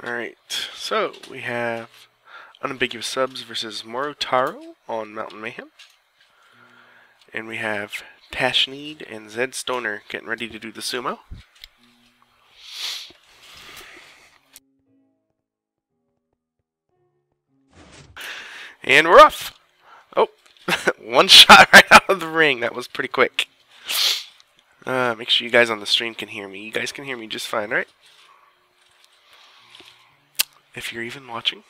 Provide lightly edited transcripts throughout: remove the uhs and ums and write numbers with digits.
Alright, so we have Unambiguous Subs versus Morutaru on Mountain Mayhem. And we have Tashneed and Zed Stoner getting ready to do the sumo. And we're off! Oh, one shot right out of the ring. That was pretty quick. Make sure you guys on the stream can hear me. You guys can hear me just fine, right? If you're even watching.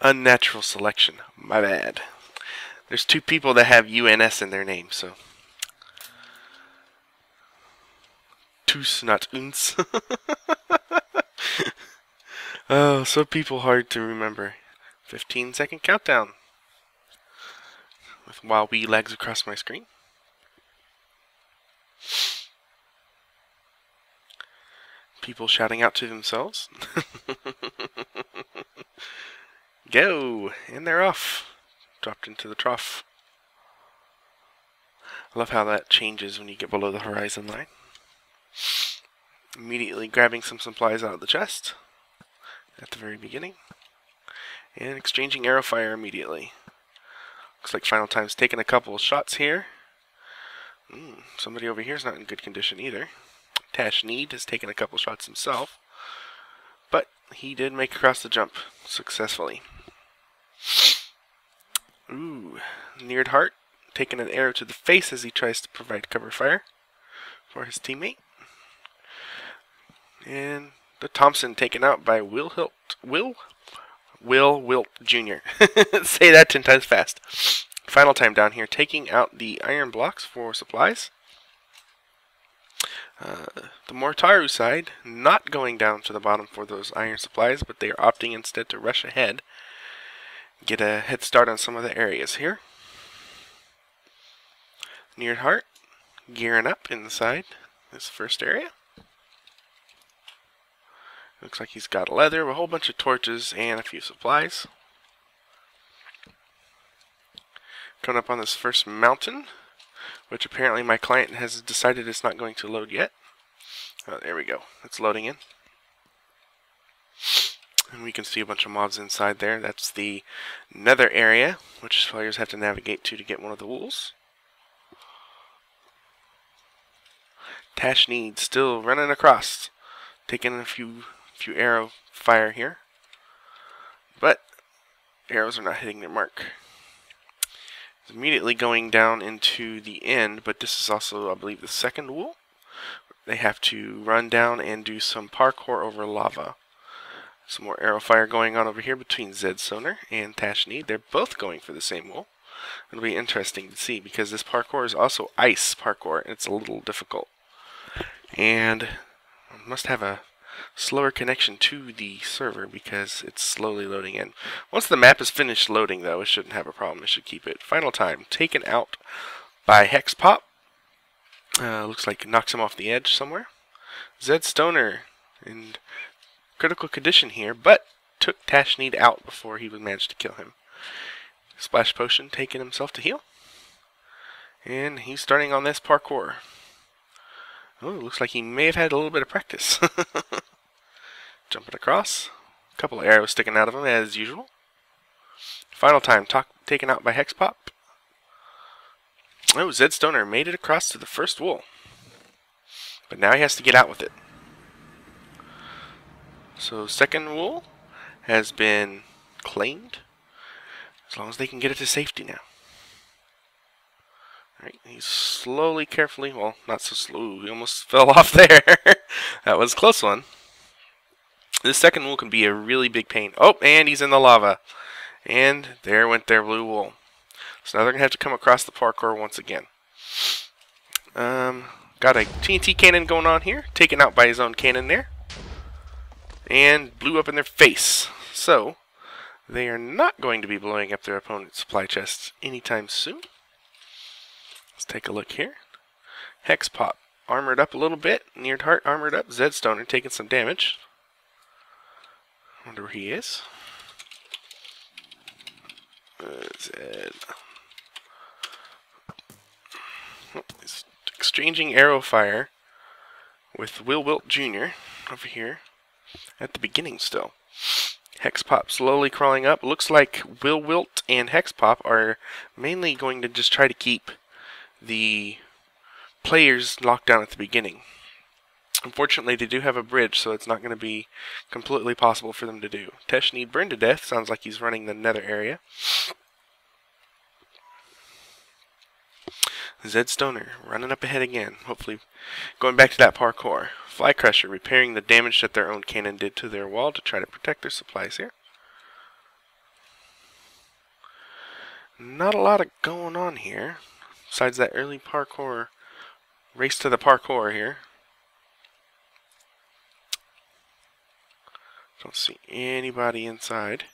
Unnatural Selection. My bad. There's two people that have UNS in their name, so. Tous, not uns. Oh, so people hard to remember. 15-second countdown. With wild wee legs across my screen. People shouting out to themselves. Go! And they're off. Dropped into the trough. I love how that changes when you get below the horizon line. Immediately grabbing some supplies out of the chest at the very beginning. And exchanging arrow fire immediately. Looks like Final Time's taking a couple of shots here. Somebody over here is not in good condition either. Tashneed has taken a couple shots himself. But he did make across the jump successfully. Ooh, Neared Heart taking an arrow to the face as he tries to provide cover fire for his teammate. And the Thompson taken out by Will Wilt Jr. Say that 10 times fast. Final Time down here taking out the iron blocks for supplies. The Morutaru side not going down to the bottom for those iron supplies, but they are opting instead to rush ahead. Get a head start on some of the areas here. Neared Heart gearing up inside this first area. Looks like he's got leather, a whole bunch of torches, and a few supplies. Coming up on this first mountain, which apparently my client has decided it's not going to load yet. Oh, there we go. It's loading in. And we can see a bunch of mobs inside there. That's the nether area, which players have to navigate to get one of the wools. Tashneed still running across, taking a few arrow fire here. But arrows are not hitting their mark. It's immediately going down into the end, but this is also, I believe, the second wool. They have to run down and do some parkour over lava. Some more arrow fire going on over here between Zed Stoner and Tashneed. They're both going for the same wool. It'll be interesting to see because this parkour is also ice parkour, and it's a little difficult. And I must have a slower connection to the server because it's slowly loading in. Once the map is finished loading, though, it shouldn't have a problem. It should keep it. Final Time taken out by Hex Pop. Looks like it knocks him off the edge somewhere. Zed Stoner in critical condition here, but took Tashneed out before he would manage to kill him. Splash Potion taking himself to heal. And he's starting on this parkour. Oh, looks like he may have had a little bit of practice. Jumping across. A couple of arrows sticking out of him as usual. Final Time taken out by Hex Pop. Oh, Zed Stoner made it across to the first wool. But now he has to get out with it. So second wool has been claimed. As long as they can get it to safety now. Alright, he's slowly, carefully, well, not so slow, he almost fell off there. That was a close one. This second wool can be a really big pain. Oh, and he's in the lava. And there went their blue wool. So now they're going to have to come across the parkour once again. Got a TNT cannon going on here, taken out by his own cannon there. And blew up in their face. So, they are not going to be blowing up their opponent's supply chests anytime soon. Let's take a look here. Hex Pop armored up a little bit. Neared Heart armored up. Zed Stoner taking some damage. Wonder where he is. Zed. Oh, he's exchanging arrow fire with Will Wilt Jr. over here at the beginning still. Hexpop slowly crawling up. Looks like Will Wilt and Hexpop are mainly going to just try to keep the players locked down at the beginning. Unfortunately, they do have a bridge, so it's not going to be completely possible for them to do. Tesh need burned to death. Sounds like he's running the nether area. Zed Stoner running up ahead again. Hopefully going back to that parkour. Fly Crusher repairing the damage that their own cannon did to their wall to try to protect their supplies here. Not a lot of going on here. Besides that early parkour. Race to the parkour here. Don't see anybody inside.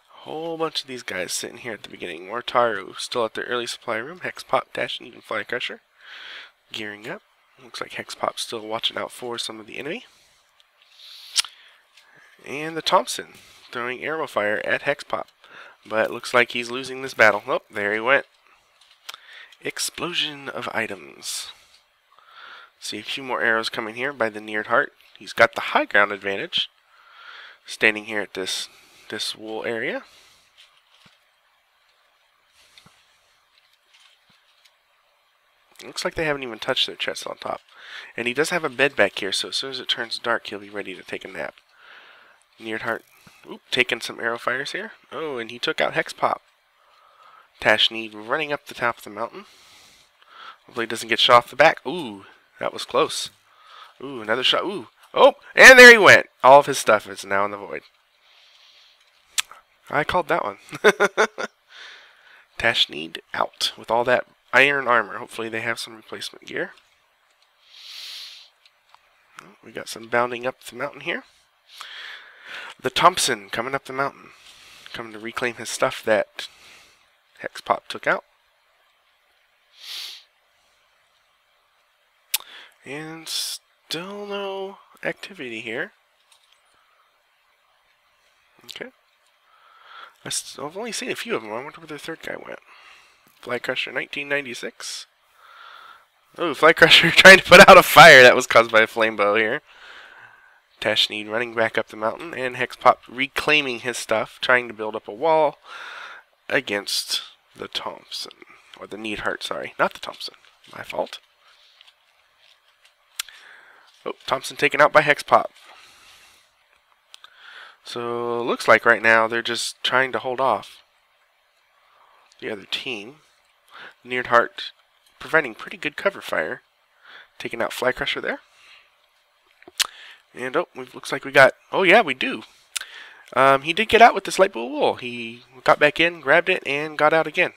A whole bunch of these guys sitting here at the beginning. Morutaru still at the early supply room. Hexpop, Dashing, and Fly Crusher gearing up. Looks like Hexpop still watching out for some of the enemy. And the Thompson throwing arrow fire at Hexpop. But looks like he's losing this battle. Oh, there he went. Explosion of items. See a few more arrows coming here by the Neared Heart. He's got the high ground advantage. Standing here at this wool area. Looks like they haven't even touched their chests on top. And he does have a bed back here, so as soon as it turns dark, he'll be ready to take a nap. Neared Heart, taking some arrow fires here. Oh, and he took out Hexpop. Tashneed running up the top of the mountain. Hopefully he doesn't get shot off the back. Ooh, that was close. Ooh, another shot. Ooh. Oh, and there he went. All of his stuff is now in the void. I called that one. Tashneed out with all that iron armor. Hopefully they have some replacement gear. We got some bounding up the mountain here. The Thompson coming up the mountain. Coming to reclaim his stuff that Hexpop took out. And still no activity here. Okay. I've only seen a few of them. I wonder where the third guy went. Fly Crusher 1996. Oh, Fly Crusher trying to put out a fire that was caused by a flame bow here. Tashneed running back up the mountain, and Hexpop reclaiming his stuff, trying to build up a wall against the Thompson. Or the Needheart, sorry. Not the Thompson. My fault. Oh, Thompson taken out by Hexpop. So, looks like right now they're just trying to hold off the other team. Needheart providing pretty good cover fire. Taking out Fly Crusher there. And, oh, looks like we got... Oh, yeah, we do. He did get out with this light blue wool. He got back in, grabbed it, and got out again.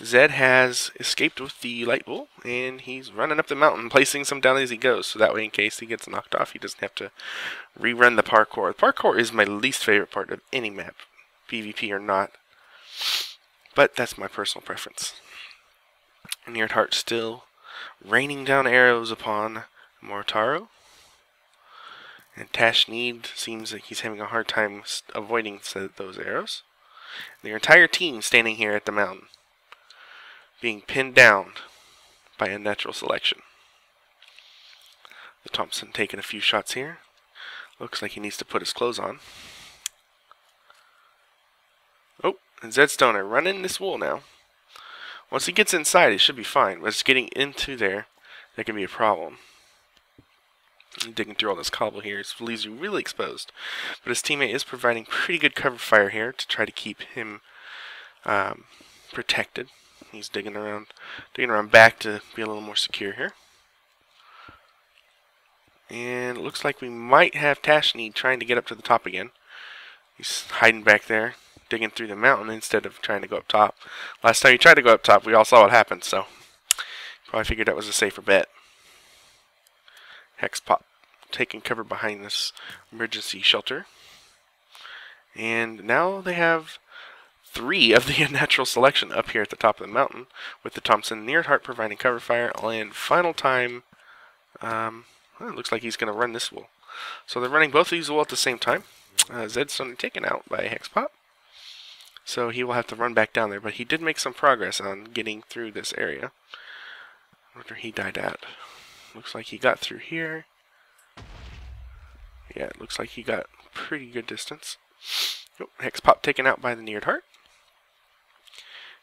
Zed has escaped with the light wool, and he's running up the mountain, placing some down as he goes, so that way in case he gets knocked off, he doesn't have to rerun the parkour. The parkour is my least favorite part of any map, PvP or not, but that's my personal preference. Neared Heart still raining down arrows upon Morutaru. And Tashneed seems like he's having a hard time avoiding those arrows. Their entire team standing here at the mountain, being pinned down by Unnatural Selection. The Thompson taking a few shots here. Looks like he needs to put his clothes on. Oh, and Zed Stoner running this wool now. Once he gets inside, it should be fine. But it's getting into there that can be a problem. Digging through all this cobble here leaves you really exposed. But his teammate is providing pretty good cover fire here to try to keep him protected. He's digging around back to be a little more secure here. And it looks like we might have Tashneed trying to get up to the top again. He's hiding back there, digging through the mountain instead of trying to go up top. Last time he tried to go up top, we all saw what happened, so probably figured that was a safer bet. Hexpop taking cover behind this emergency shelter. And now they have 3 of the Unnatural Selection up here at the top of the mountain, with the Thompson Neared Heart providing cover fire. And final time, well, it looks like he's going to run this wool. So they're running both of these wool at the same time. Zed's taken out by Hexpop. So he will have to run back down there, but he did make some progress on getting through this area. Where he died at. Looks like he got through here. Yeah, it looks like he got pretty good distance. Oh, Hex Pop taken out by the Neared Heart.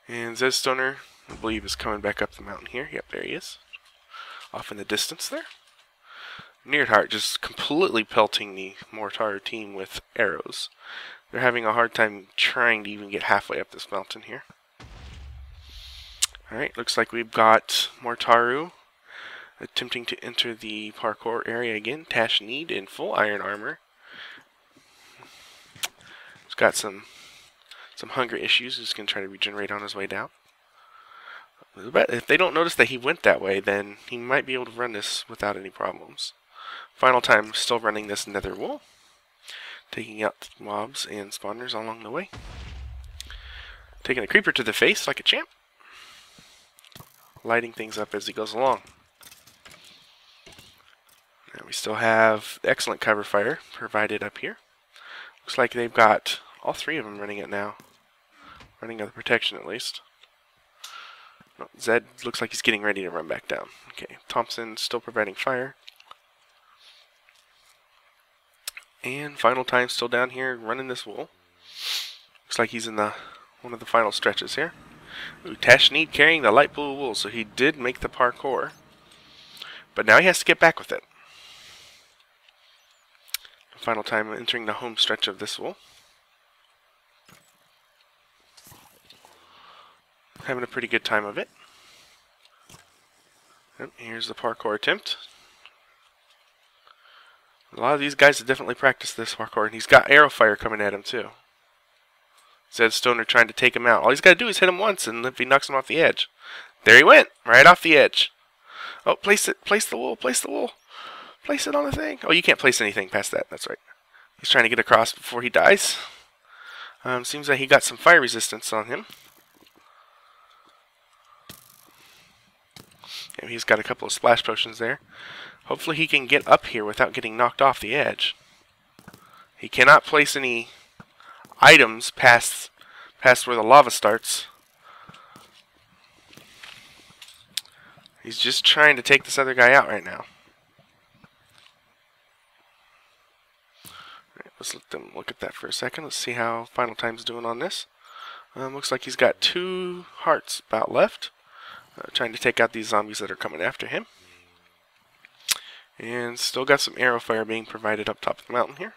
And Zed Stoner, I believe, is coming back up the mountain here. Yep, there he is. Off in the distance there. Neared Heart just completely pelting the Morutaru team with arrows. They're having a hard time trying to even get halfway up this mountain here. Alright, looks like we've got Morutaru attempting to enter the parkour area again. Tash Need in full iron armor. He's got some hunger issues. He's going to try to regenerate on his way down. But if they don't notice that he went that way, then he might be able to run this without any problems. Final time, still running this nether wool. Taking out mobs and spawners along the way. Taking a creeper to the face like a champ. Lighting things up as he goes along. Now we still have excellent cover fire provided up here. Looks like they've got all three of them running it now. Running out of protection at least. No, Zed looks like he's getting ready to run back down. Okay, Thompson still providing fire. And final time still down here running this wool. Looks like he's in one of the final stretches here. Ooh, Tash Need carrying the light blue wool, so he did make the parkour. But now he has to get back with it. Final time entering the home stretch of this wool. Having a pretty good time of it. And here's the parkour attempt. A lot of these guys have definitely practiced this parkour, and he's got arrow fire coming at him too. Zed Stoner trying to take him out. All he's got to do is hit him once, and if he knocks him off the edge. There he went, right off the edge. Oh, place it, place the wool, place the wool. Place it on the thing. Oh, you can't place anything past that, that's right. He's trying to get across before he dies. Seems like he got some fire resistance on him. And he's got a couple of splash potions there. Hopefully he can get up here without getting knocked off the edge. He cannot place any items past where the lava starts. He's just trying to take this other guy out right now. Alright, let's let them look at that for a second. Let's see how Final Time's doing on this. Looks like he's got 2 hearts about left. Trying to take out these zombies that are coming after him. And still got some arrow fire being provided up top of the mountain here.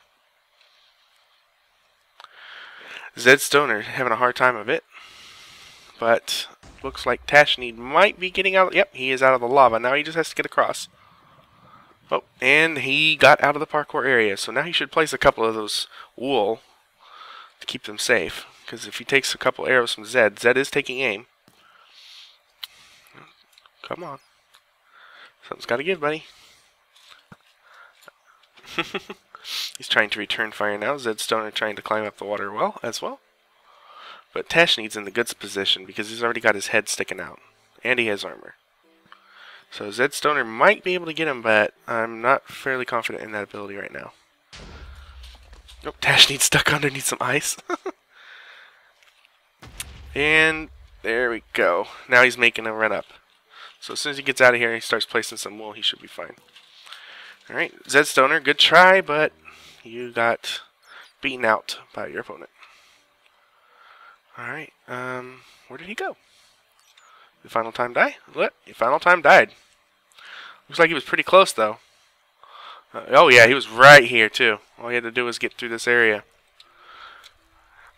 Zed Stoner having a hard time of it. But looks like Tash Need might be getting out. Yep, he is out of the lava. Now he just has to get across. Oh, and he got out of the parkour area. So now he should place a couple of those wool to keep them safe. Because if he takes a couple arrows from Zed, Zed is taking aim. Come on. Something's got to give, buddy. He's trying to return fire now. Zed Stoner trying to climb up the water as well. But Tash Need's in the good position because he's already got his head sticking out. And he has armor. So Zed Stoner might be able to get him, but I'm not fairly confident in that ability right now. Nope, Tash Need's stuck underneath some ice. And there we go. Now he's making a run up. So as soon as he gets out of here, he starts placing some wool, he should be fine. Alright, Zed Stoner, good try, but you got beaten out by your opponent. Alright, where did he go? Did Final Time die? What? Final Time died. Looks like he was pretty close, though. Oh yeah, he was right here, too. All he had to do was get through this area.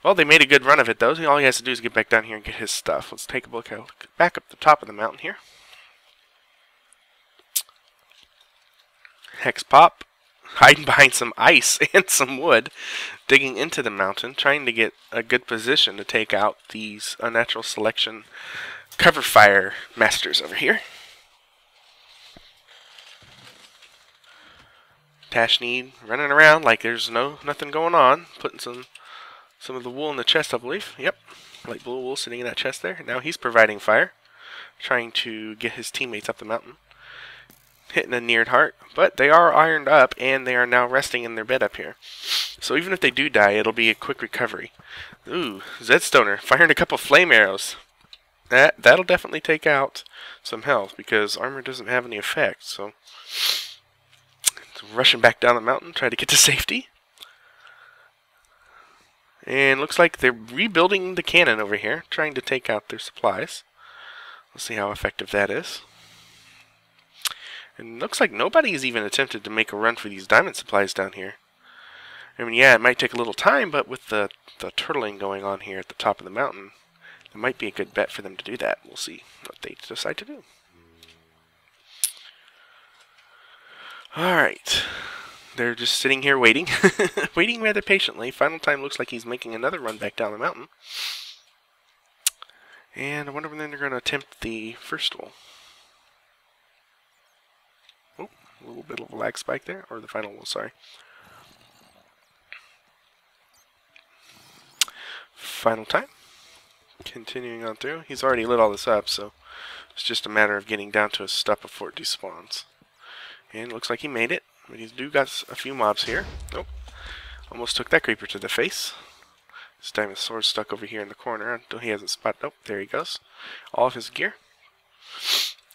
Well, they made a good run of it, though. All he has to do is get back down here and get his stuff. Let's take a look back up the top of the mountain here. Hex Pop, hiding behind some ice and some wood, digging into the mountain, trying to get a good position to take out these Unnatural Selection cover fire masters over here. Tash Need running around like there's nothing going on, putting some of the wool in the chest, I believe. Yep, light blue wool sitting in that chest there. Now he's providing fire, trying to get his teammates up the mountain. Hitting a Neared Heart, but they are ironed up and they are now resting in their bed up here. So even if they do die, it'll be a quick recovery. Ooh, Zed Stoner firing a couple flame arrows. That'll definitely take out some health because armor doesn't have any effect. So rushing back down the mountain, try to get to safety. And looks like they're rebuilding the cannon over here, trying to take out their supplies. Let's see how effective that is. And looks like nobody's even attempted to make a run for these diamond supplies down here. I mean, yeah, it might take a little time, but with the turtling going on here at the top of the mountain, it might be a good bet for them to do that. We'll see what they decide to do. Alright. They're just sitting here waiting. Waiting rather patiently. Final Time looks like he's making another run back down the mountain. And I wonder when they're going to attempt the first duel. Oh, a little bit of a lag spike there. Or the final one, sorry. Final Time. Continuing on through. He's already lit all this up, so it's just a matter of getting down to his stop before it despawns. And looks like he made it. But he's got a few mobs here. Nope. Almost took that creeper to the face. This time his sword's stuck over here in the corner until he hasn't spotted. Oh, there he goes. All of his gear.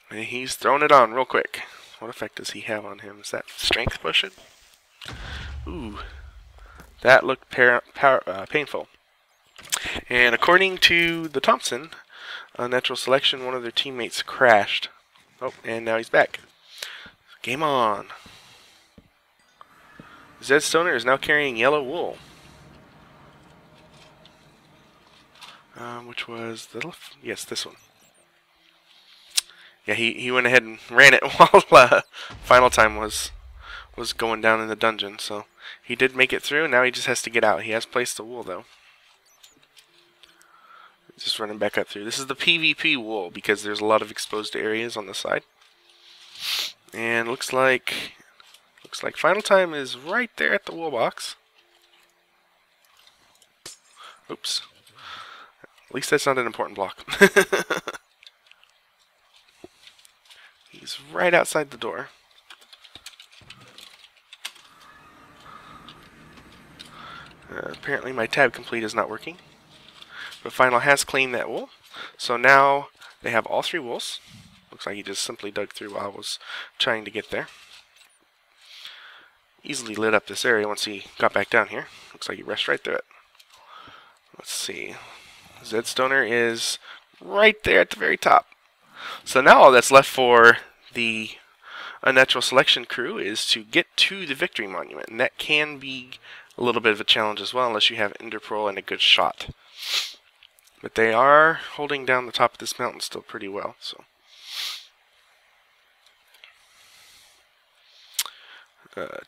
And he's throwing it on real quick. What effect does he have on him? Is that strength potion? Ooh. That looked painful. And according to the Thompson, Unnatural Selection, one of their teammates crashed. Oh, and now he's back. Game on. Zed Stoner is now carrying yellow wool. Which was the yes, this one. Yeah, he went ahead and ran it while Final Time was going down in the dungeon. So he did make it through. Now he just has to get out. He has placed the wool though. Just running back up through. This is the PvP wool because there's a lot of exposed areas on the side. And looks like Final Time is right there at the wool box. Oops. At least that's not an important block. He's right outside the door. Apparently my tab complete is not working. But Final has claimed that wool. So now they have all three wools. Looks like he just simply dug through while I was trying to get there. Easily lit up this area once he got back down here. Looks like he rushed right through it. Let's see. Zed Stoner is right there at the very top. So now all that's left for the Unnatural Selection crew is to get to the Victory Monument. And that can be a little bit of a challenge as well unless you have Ender Pearl and a good shot. But they are holding down the top of this mountain still pretty well. So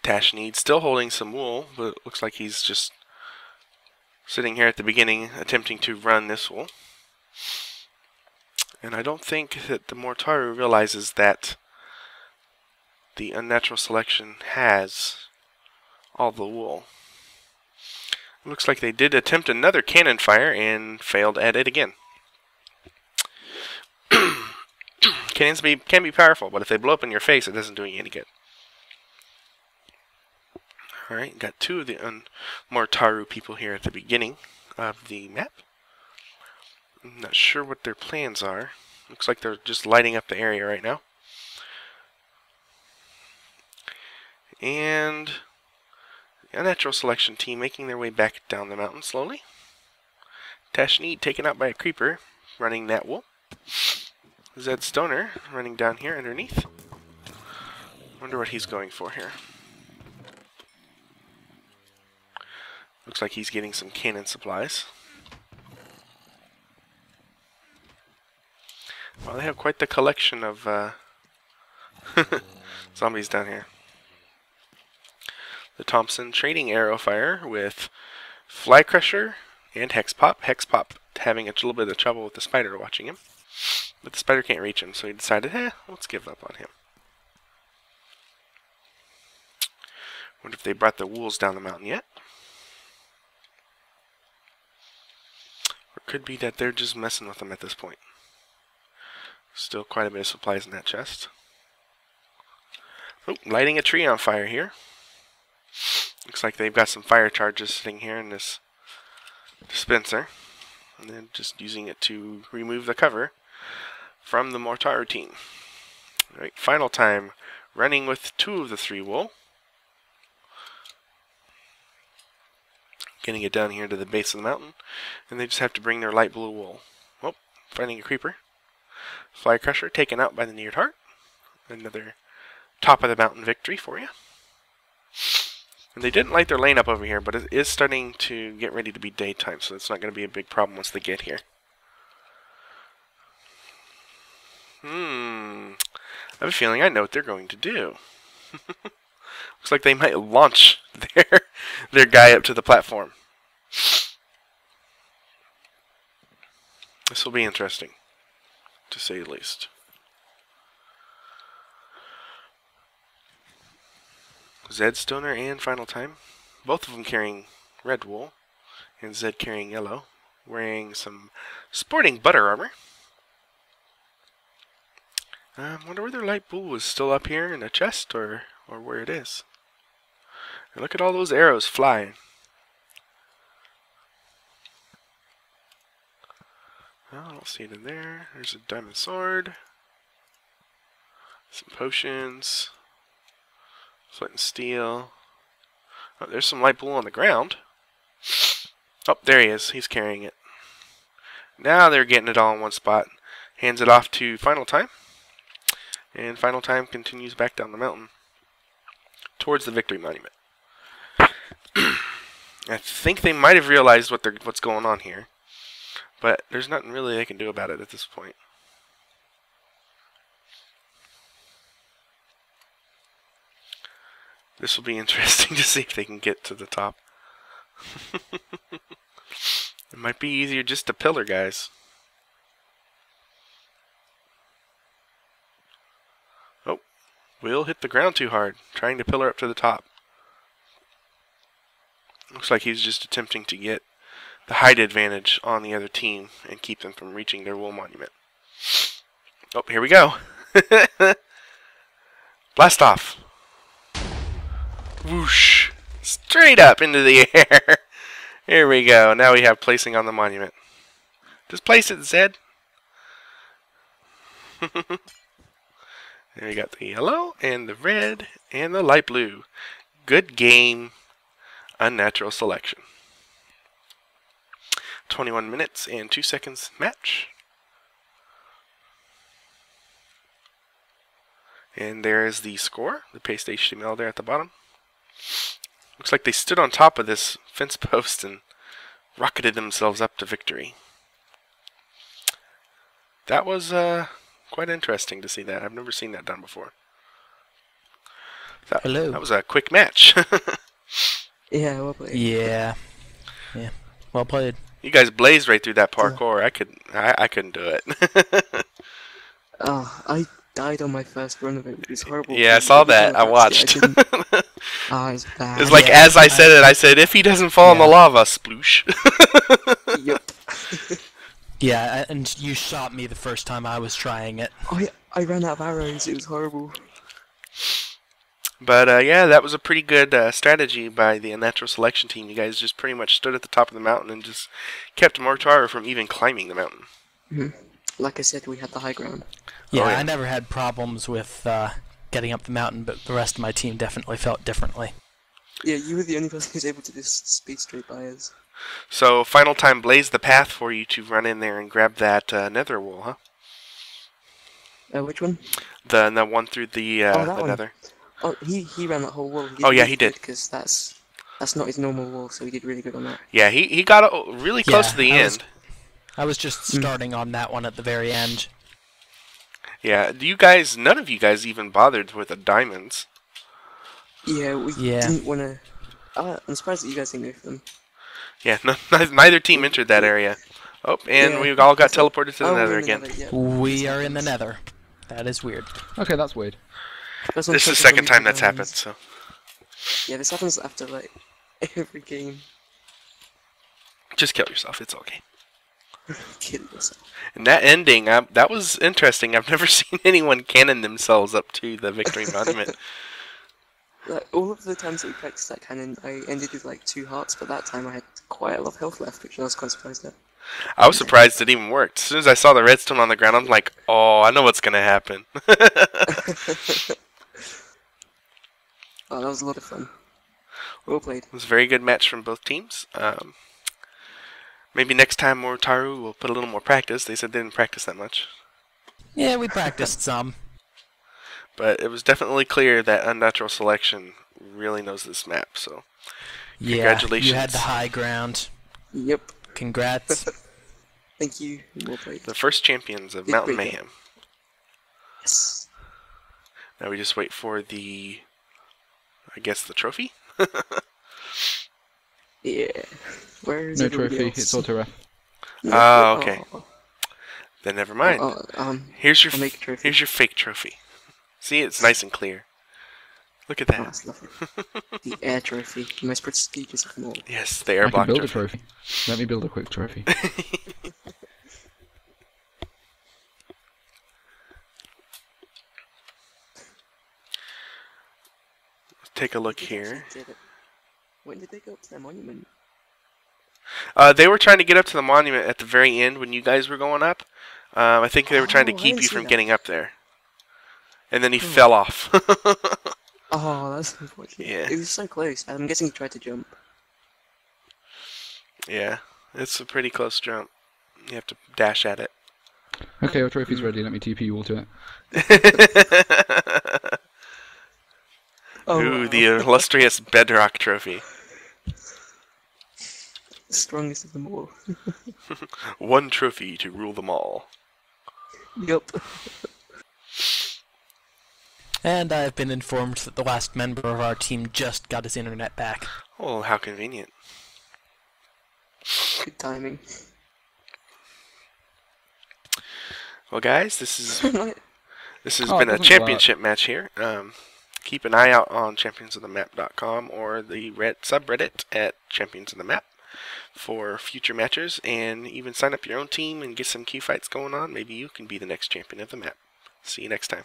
Tashneed still holding some wool, but it looks like he's just sitting here at the beginning attempting to run this wool. And I don't think that the Morutaru realizes that the Unnatural Selection has all the wool. It looks like they did attempt another cannon fire and failed at it again. Cannons can be powerful, but if they blow up in your face, it doesn't do you any good. Alright, got two of the Morutaru people here at the beginning of the map. I'm not sure what their plans are. Looks like they're just lighting up the area right now. And the Unnatural Selection team making their way back down the mountain slowly. Tashneed taken out by a creeper, running that wool. Zed Stoner running down here underneath. Wonder what he's going for here. Looks like he's getting some cannon supplies. Well, they have quite the collection of zombies down here. The Thompson trading arrow fire with Fly Crusher and Hex Pop. Hex Pop having a little bit of trouble with the spider watching him. But the spider can't reach him, so he decided, let's give up on him. Wonder if they brought the wools down the mountain yet. Or it could be that they're just messing with them at this point. Still quite a bit of supplies in that chest. Oh, lighting a tree on fire here. Looks like they've got some fire charges sitting here in this dispenser. And then just using it to remove the cover from the Morutaru team. Alright, final time, running with 2 of the 3 wool. Getting it down here to the base of the mountain, and they just have to bring their light blue wool. Oh, finding a creeper. Fly Crusher taken out by the Neared Heart. Another top of the mountain victory for you. And they didn't light their lane up over here, but it is starting to get ready to be daytime, so it's not going to be a big problem once they get here. I have a feeling I know what they're going to do. Looks like they might launch their guy up to the platform. This will be interesting, to say the least. Zed Stoner and Final Time, both of them carrying red wool, and Zed carrying yellow, wearing some sporting butter armor. I wonder where their light blue is, still up here in a chest, or where it is. And look at all those arrows flying. Oh, I don't see it in there. There's a diamond sword. Some potions. Flint and steel. Oh, there's some light blue on the ground. Oh, there he is. He's carrying it. Now they're getting it all in one spot. Hands it off to Final Time. And Final Time continues back down the mountain towards the Victory Monument. I think they might have realized what's going on here, but there's nothing really they can do about it at this point. This will be interesting to see if they can get to the top. It might be easier just to pillar, guys. Oh, Will hit the ground too hard, trying to pillar up to the top. Looks like he's just attempting to get the height advantage on the other team and keep them from reaching their wool monument. Oh, here we go. Blast off. Whoosh. Straight up into the air. Here we go. Now we have placing on the monument. Just place it, Zed. There we got the yellow and the red and the light blue. Good game. Unnatural Selection. 21 minutes and 2 seconds match. And there is the score, the paste HTML there at the bottom. Looks like they stood on top of this fence post and rocketed themselves up to victory. That was quite interesting to see that. I've never seen that done before. Hello. That was a quick match. Yeah, well played. Yeah. Well played. You guys blazed right through that parkour. I couldn't do it. Oh, I died on my first run of it. It was horrible. Yeah, I saw that. I watched. It's bad. It's like as I said it, I said, if he doesn't fall in the lava, sploosh. Yep. Yeah, and you shot me the first time I was trying it. I ran out of arrows. It was horrible. But yeah, that was a pretty good strategy by the Unnatural Selection team. You guys just pretty much stood at the top of the mountain and just kept Morutaru from even climbing the mountain. Mm-hmm. Like I said, we had the high ground. Yeah, Oh, yeah. I never had problems with getting up the mountain, but the rest of my team definitely felt differently. Yeah, you were the only person who was able to just speed straight by us. So, Final Time blazed the path for you to run in there and grab that nether wool, huh? Which one? The one through the nether. Oh, he ran that whole wall. Oh, yeah, he did. Because that's not his normal wall, so he did really good on that. Yeah, he got really close to the end. I was just starting on that one at the very end. Yeah, none of you guys even bothered with the diamonds. Yeah, we didn't want to... I'm surprised that you guys didn't go for them. Yeah, neither team entered that area. Oh, and we all got teleported to the nether again. We are in the nether. That is weird. Okay, that's weird. This is the second time that's happened, so... Yeah, this happens after, like, every game. Just kill yourself, it's okay. Kill yourself. And that ending, that was interesting. I've never seen anyone cannon themselves up to the Victory Monument. Like, all of the times that we practiced that cannon, I ended with like 2 hearts, but that time I had quite a lot of health left, which I was quite surprised at. I was surprised it even worked. As soon as I saw the redstone on the ground, I'm like, oh, I know what's going to happen. Oh, that was a lot of fun. Well played. It was a very good match from both teams. Maybe next time Morutaru will put a little more practice. They said they didn't practice that much. Yeah, we practiced some. But it was definitely clear that Unnatural Selection really knows this map, so congratulations. You had the high ground. Yep. Congrats. Thank you. Well played. The first champions of Mountain Mayhem. Yes. Now we just wait for the, I guess, the trophy? Yeah. Where is No everybody trophy, else? it's auto-ref. Oh, okay. Oh. Then never mind. Here's your I'll make a trophy. here's your fake trophy. See, it's nice and clear. Look at Oh, that. that's lovely. The air trophy, the most prestigious of them all. Yes, the air I can block build a trophy. trophy. Let me build a quick trophy. Take a look here. When did they go up to that monument? They were trying to get up to the monument at the very end when you guys were going up. I think they were trying to I keep didn't you see from that. getting up there. And then he fell off. Oh, that's unfortunate. Yeah. It was so close. I'm guessing he tried to jump. Yeah, it's a pretty close jump. You have to dash at it. Okay, your trophy's ready, let me TP you all to it. Oh, Ooh, wow. the illustrious Bedrock Trophy. The strongest of them all. One trophy to rule them all. Yup. And I've been informed that the last member of our team just got his internet back. Oh, how convenient. Good timing. Well, guys, this has Oh, been it a doesn't championship match here. Keep an eye out on championsofthemap.com or the subreddit at Champions of the Map for future matches, and even sign up your own team and get some key fights going on. Maybe you can be the next champion of the map. See you next time.